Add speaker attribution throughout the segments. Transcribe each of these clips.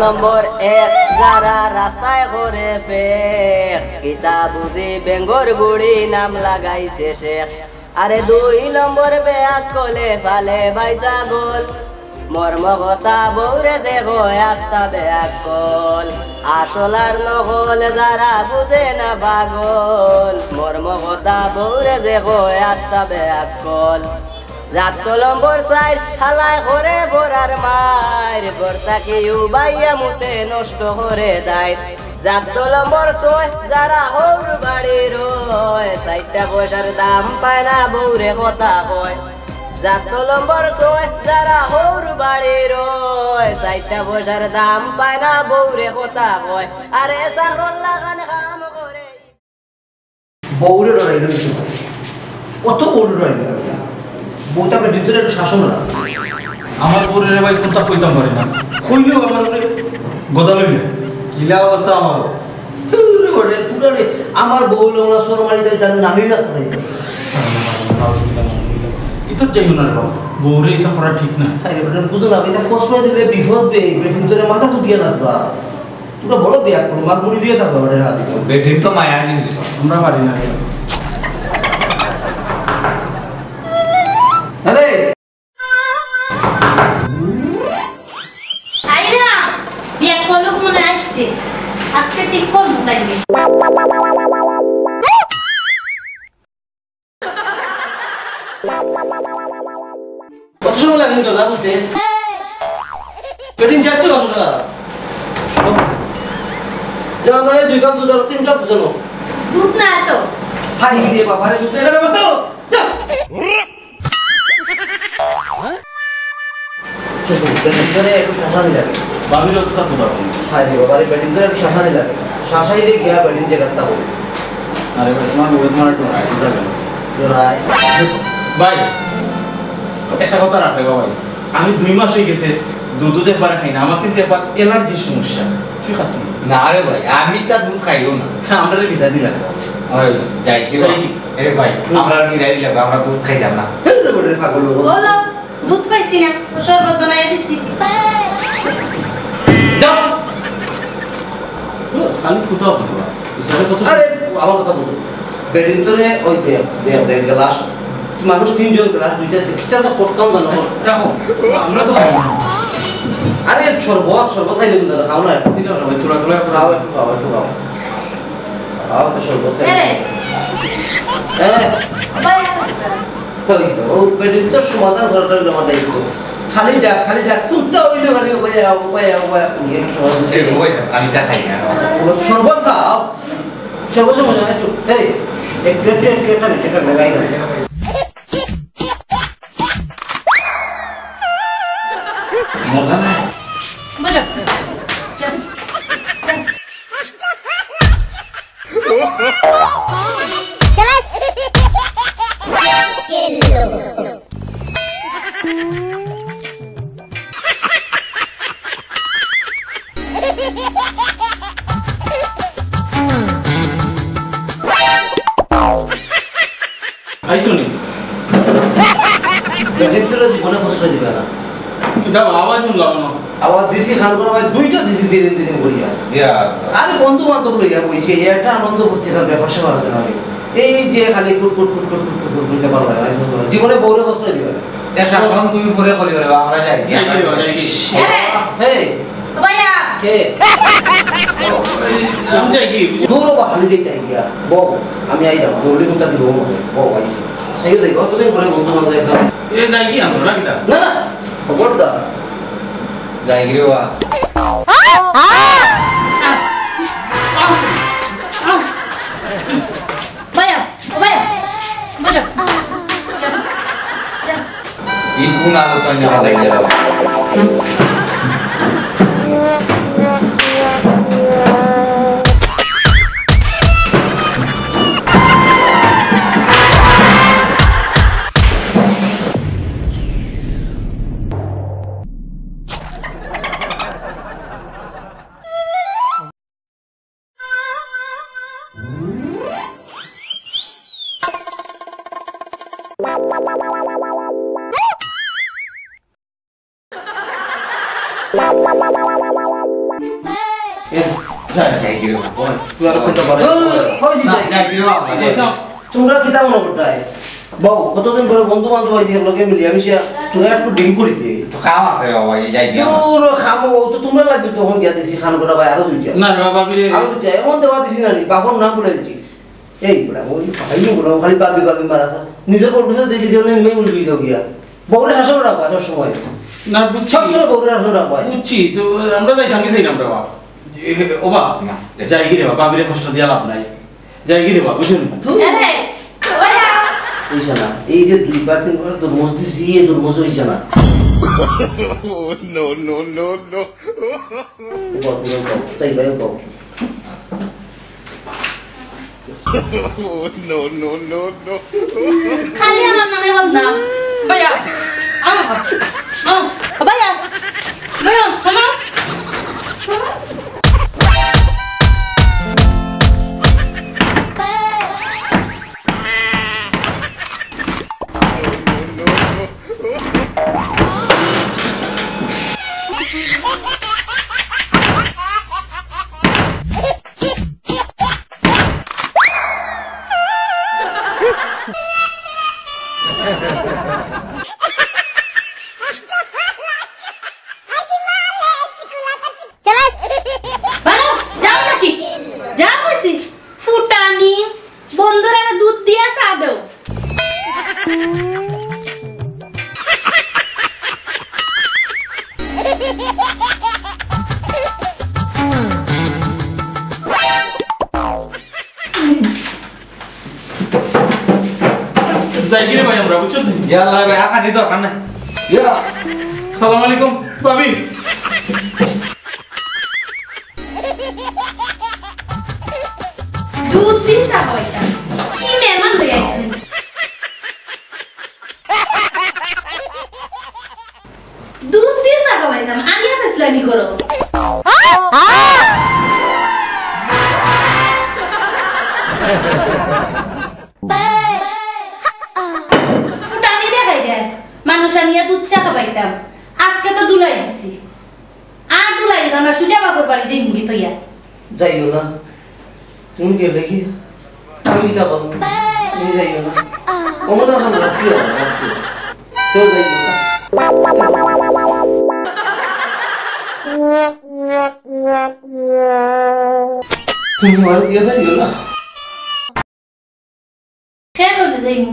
Speaker 1: নম্বর 1 যারা রাস্তায় ঘরে ফেক কিতা বুঝি বেঙ্গর বুড়ি নাম লাগাইছে শেখ। আরে 2 নম্বর বেয়াত কলে ফালে বাইসা গোল মর্ম কথা বৌরে দেখো আস্তা বেয়াত কল আসলার নহল যারা বুঝে না পাগল মর্ম কথা বৌরে দেখো আস্তা বেয়াত কল। 7 নম্বর 4 হালায় করে বরার মার বর্তাকে উবাইয়া মুতে নষ্ট করে দেয়। 7 নম্বর 6 যারা হৌর বাড়ি রয় 4টা পয়সার দাম পায় না বৌরে কথা কয়। 7 নম্বর 6 যারা হৌর বাড়ি রয় 4টা পয়সার দাম পায় না বৌরে কথা কয়। আরে সারল লাগান কাম করে
Speaker 2: বৌরে লড়াই লইছে কত বড় লড়াই বউটা আপনার ভিতরে একটু শাসন না
Speaker 3: আমার পরে ভাই কোনটা কইতাম পারি না কইলেও আমার উপরে গোদা লইলে
Speaker 2: কিলা অবস্থা আমার আমার বউ লোমরা সোর মারিতে জান নানি না তাই
Speaker 3: এটা যাই না রে বাবা বউরে এটা করা ঠিক না।
Speaker 2: আরে বেটা বুঝো না এটা ফসল দিলে বিপদ বে ভিতরে মাথা তুলিয়ে নাচবা তোরা বড় বিয়া করো মার মুড়ি দিয়ে থাকবা বেটা রাত
Speaker 4: বেঠিন তো মায়া নি
Speaker 3: আমরা পারি না।
Speaker 2: আরে
Speaker 5: আইরা বিয়া করলো মনে আসছে আজকে ঠিক করবো তাইলে।
Speaker 2: কত সময় লাগবে তো লাগুতে বেটিন যাচ্ছে কত না যা মানে 2 কাপ দুধ আর 3 কাপ দুধ নাও
Speaker 5: দুধ না তো
Speaker 2: হাই রে বাবা রে দুধ এর ব্যবস্থা করো যা বেটিন করে একটু শাসানি লাগে
Speaker 3: বাবির উৎকার কথা বলি।
Speaker 2: হাই রে বাবা রে বেটিন করে একটু শাসানি লাগে শাসাই রে গিয়া বেটিন জায়গাটা হবে
Speaker 3: আরে ভাই তোমার বউরে তোমার একটু রাইট যাবে না
Speaker 2: জোড়াই
Speaker 3: ভাই একটা কথা রাখবে ভাই আমি 2 মাস হয়ে গেছে দুধ একবার খাই না আমার কিন্তু একবার অ্যালার্জির সমস্যা তুই খাস
Speaker 4: না রে ভাই আমি তা দুধ খাইও না
Speaker 3: হ্যাঁ আমরা বিদা দিলাম
Speaker 4: ওই যাই কি এ ভাই আমরা কি যাই দিলাম আমরা দুধ খাই যাব না
Speaker 2: রে বড় পাগল
Speaker 5: বলো দুধ পাইছি না শরবত বানাইয়া দিছি
Speaker 3: যাও খালি ফুটাও দিবা ইসারে কত
Speaker 2: আরে আমার কথা বলো বেটিন তোরে ওই দে গ্লাস মানুষ 3 জন গ্লাস 2টা কিটা তো পটকাম জানো
Speaker 3: রাখো আমরা তো খাই না।
Speaker 2: আরে শরবত খাইলে না খাও না
Speaker 3: দিলাম না ভাই তোরা
Speaker 2: খাও একটু খাও তো শরবত খাই
Speaker 5: আরে
Speaker 2: হ্যাঁ
Speaker 5: ভাই
Speaker 2: ও বেটিন তো সমাধান করাটা হলো আমার দায়িত্ব খালি ডাক কুত্তা হইলো খালি ওয়া নিয়ে সমাধান
Speaker 4: সে ভাই আমি তা খাই না
Speaker 2: শরবত খাও শরবত মজা আছে এই একটু এটা লাগাই দাও
Speaker 3: মজা না
Speaker 5: বলো
Speaker 3: আইসুনি
Speaker 2: বেটিন তোরে জীবনে ফসল দিবে না
Speaker 3: কিন্তু আওয়াজ শুনলাম না
Speaker 2: আবার দিছি খান করা ভাই 2টা দিছি দিন করিয়া
Speaker 4: ইয়া
Speaker 2: আরে বন্ধু বান্ধব লইয়া বইছে একটা আনন্দ করতে তার ব্যাপার সেবা আছে না এই যে খালি কুট করতে ভালো লাগে জীবনে বউরে বসরে দিবে না
Speaker 4: এ শাসন তুমি পরে করি রে আমরা যাই
Speaker 3: যাই কি
Speaker 5: আরে
Speaker 2: হে
Speaker 5: ভাইয়া
Speaker 2: কে
Speaker 3: আমি যাই কি
Speaker 2: দূরও বা খালি যেতে গিয়া বউ আমি আইলাম দৌড়ি মুখটা দিব বউ আইছে সেই দেখো কতদিন পরে বন্ধু বান্ধব একদম
Speaker 3: এ যাই কি আমরা রাখি দা
Speaker 2: না খবরদার
Speaker 4: যাই রে ওয়া
Speaker 5: ভাইয়া ভাইয়া বলো
Speaker 4: ই কোন আলোচনা কথা গেল
Speaker 6: Wow, wow, wow, wow, wow, wow, wow.
Speaker 4: যাই দিও
Speaker 3: তুই আর কোনটা পারে
Speaker 4: যাই দিও
Speaker 2: তোমরা কিতা মনে করতাই বাবু কতদিন পরে বন্ধু বান্ধব হয়েছে লোকে মিলি আমি তোরা একটু ডিম করি দে
Speaker 4: তো কাম আছে বাবা যাই দিও
Speaker 2: পুরো খাবো তো তোমরা লাগবে তখন গিয়া দিছি খান করা ভাই আরো দুইটা
Speaker 3: না রে বাবা বিরে
Speaker 2: আরো দুইটা এমন দেওয়া দিছি না বাপর নাম বলেছি এই বড়া ওই ভাই বড়া খালি বাবি মারাতা নিজের পরিবেশে দেখি যে মেয়ে বলবি যাও গিয়া বউরে হাসো রাখবা সব সময়
Speaker 3: না বুঝছি
Speaker 2: সব সময় বউরে হাসো রাখবা
Speaker 3: বুঝছি তো আমরা যাই থাকি যাই না আমরা বাবা ও বাবা যাই গিরে বাবা বিরে কষ্ট দিয়া লাভ নাই যাই গিরে বাবা বুঝুন
Speaker 5: আরে ওয়া
Speaker 2: হইছে না এই যে দুইবার তিনবার তোর মস্তি সিয়ে তোর মস্ত হইছে না no তাই ভাই কও no
Speaker 5: খালি আমার নামে বল না ভাইয়া ভাইয়া ভাইয়া come on ফুটানি বন্ধুরা দুধ দিয়া চা দেও
Speaker 3: যাই গিরে ভাই আমরা বুঝছো
Speaker 4: ইয়াল্লা ভাই আখানি দরকার না
Speaker 2: ইয়া
Speaker 3: সালাম আলাইকুম ভাবি
Speaker 5: দুধ দিয়ে চা খাওয়াইতাম কি মেহমান লই আইছেন দুধ দিয়ে চা খাওয়াইতাম আনিয়া তেসলামি করো ফুটানি দেখাই দেয় মানুষ আনিয়া দুধ চা খাওয়াইতাম আজকে তো দুলাই দিছি আর দুলাই দিতাম না সুজা বাবুর বাড়ি যে মুড়ি তৈয়া
Speaker 2: যাইও না তুমি গেলে কি আমি তা বলবো তুমি যাইও না ওমদা খান রাখিও তো যাইও না তুমি আর দিয়ে যাইও না
Speaker 5: খেয়ে বলে যাইমু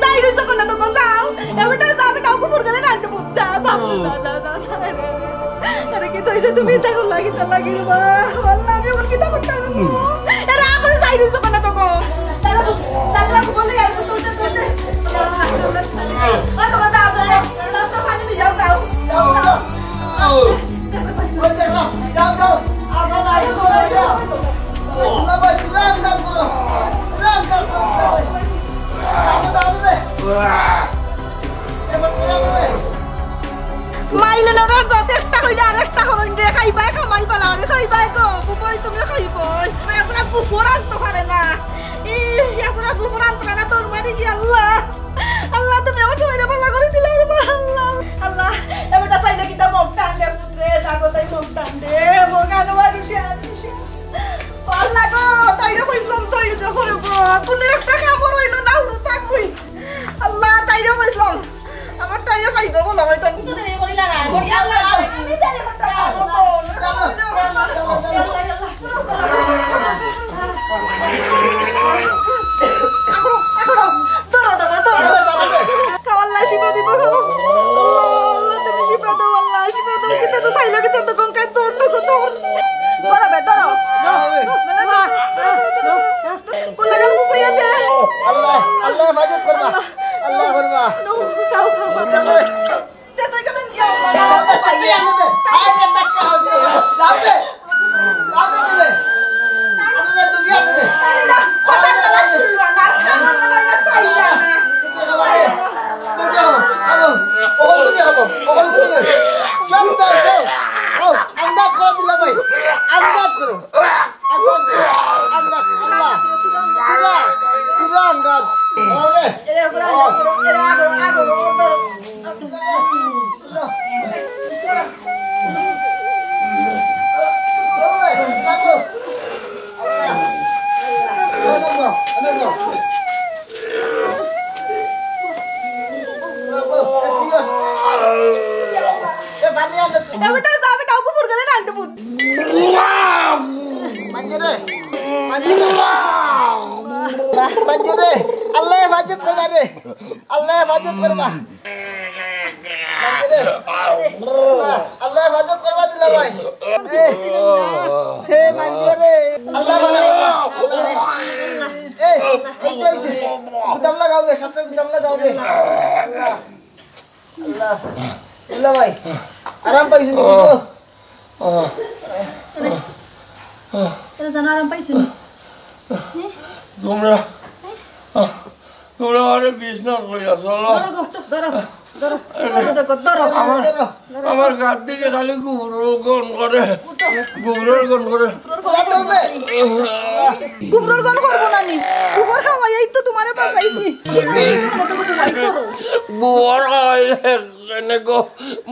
Speaker 6: Sai dulu sekolah tu kau tahu. Yang betul sampai kau kubur kena nanti bocah. Babu, Karena kita itu tu minta kau lagi bah. Wallah, biar kita bertemu. Era aku ni sai dulu sekolah tu kau. Tapi aku boleh ya betul betul. Kau kau tahu boleh. Kau mana ni jauh tahu. Jauh. Apa lagi kau jauh? Lepas kurang tak kurang. Kurang tak kurang. মাইলে না যত একটা হইলে আর একটা হবেন রে খাইবাই কামাই পালা রে খাইবাই গো বুবই তুমি খাইবই এতটা কুকুর আনতে পারে না এতটা কুকুর আনতে পারে না তোর মারি কি আল্লাহ আল্লাহ তুমি আমার সময়টা ভালো করে দিলে আল্লাহ আল্লাহ এবারটা চাইলে কিটা মুখ টান দে পুত্রে জাগো তাই মুখ টান দে মোগানো মানুষে আল্লাহ গো তাইরে কইলাম তাইরে করে গো তুমি একটা কামড় হইলো না উড়ো থাকবই আল্লাহ তাইরে কইলাম আমার তাইরে পাইবো বলো হয়তো তুমি কইলা না আল্লাহ আমি জানি মত কাওয়াল্লা শিবা দিব আল্লাহ তুমি শিবা দাও আল্লাহ শিবা দাও কিতা তো চাইলো কিতা তো গঙ্কা তোর তো তোর বড় বে ধরো কুলাগাল মুসাইয়া দে আল্লাহ আল্লাহ হেফাজত করবা আল্লাহ করবা খাও খাও তে তো কেমন কি আল্লাহ তাই আনবে আয় যে টাকা হবে যাবে যাবে দিবে আমাদের দুনিয়া দিবে আরে না কথা বলা শুরু না খানা না চাইলা না তো যাও আলো ওখানে তুমি হবে ওখানে তুমি সব দাও বেটা যা বেটা কুকুর করে না আন্টু পুত
Speaker 7: manjure manjure Allah hifazat korba re Allah hifazat korba manjure Allah hifazat korba dila bhai he manjure Allah bana gudam lagao ge sabse gudam lagao ge Allah Allah bhai aram paise
Speaker 6: এটা জানা আরাম পাইছেন
Speaker 8: তোমরা আরে বিছনা কইয়া চলো আমার গাছ থেকে খালি গুবরের গন করে
Speaker 6: কুকুরের গান করবো না নি কুকুর খাওয়াই এই তো তোমারে বাঁচাইছি
Speaker 8: বুয়ার খাইলে